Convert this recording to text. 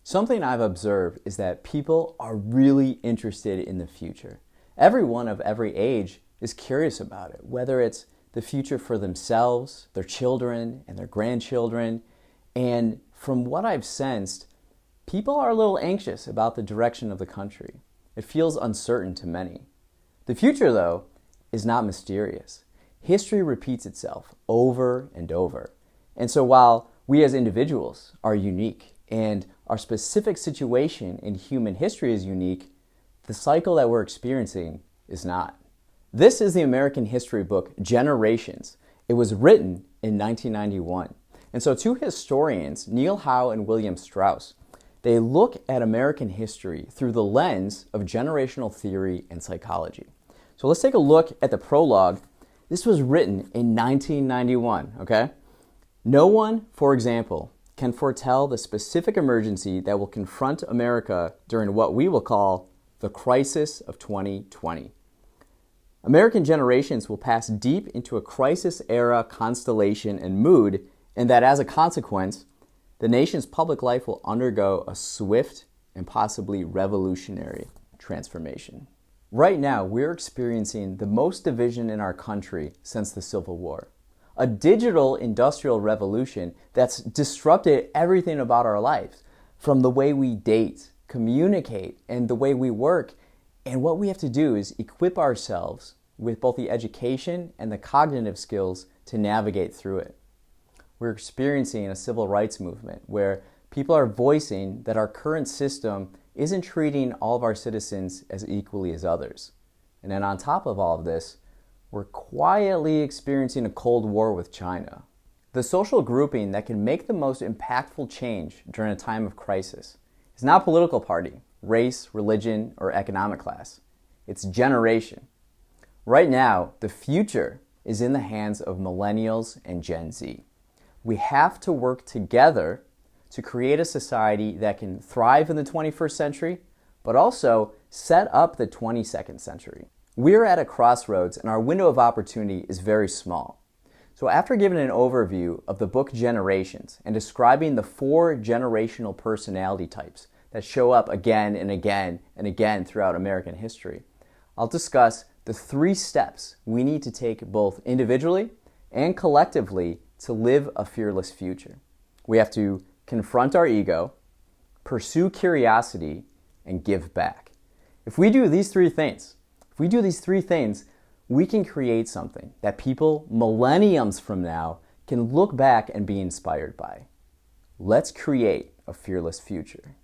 Something I've observed is that people are really interested in the future. Everyone of every age is curious about it, whether it's the future for themselves, their children, and their grandchildren. And from what I've sensed, people are a little anxious about the direction of the country. It feels uncertain to many. The future, though, is not mysterious. History repeats itself over and over. And so while we as individuals are unique and our specific situation in human history is unique, the cycle that we're experiencing is not. This is the American history book, Generations. It was written in 1991. And so two historians, Neil Howe and William Strauss, they look at American history through the lens of generational theory and psychology. So let's take a look at the prologue. This was written in 1991, okay? No one, for example, can foretell the specific emergency that will confront America during what we will call the crisis of 2020. American generations will pass deep into a crisis-era constellation and mood, and that as a consequence, the nation's public life will undergo a swift and possibly revolutionary transformation. Right now, we're experiencing the most division in our country since the Civil War. A digital industrial revolution that's disrupted everything about our lives, from the way we date, communicate, and the way we work. And what we have to do is equip ourselves with both the education and the cognitive skills to navigate through it. We're experiencing a civil rights movement where people are voicing that our current system isn't treating all of our citizens as equally as others. And then on top of all of this, we're quietly experiencing a Cold War with China. The social grouping that can make the most impactful change during a time of crisis is not political party, race, religion, or economic class. It's generation. Right now, the future is in the hands of millennials and Gen Z. We have to work together to create a society that can thrive in the 21st century, but also set up the 22nd century. We're at a crossroads and our window of opportunity is very small. So after giving an overview of the book Generations and describing the 4 generational personality types that show up again and again and again throughout American history, I'll discuss the 3 steps we need to take both individually and collectively to live a fearless future. We have to confront our ego, pursue curiosity, and give back. If we do these three things, we can create something that people millenniums from now can look back and be inspired by. Let's create a fearless future.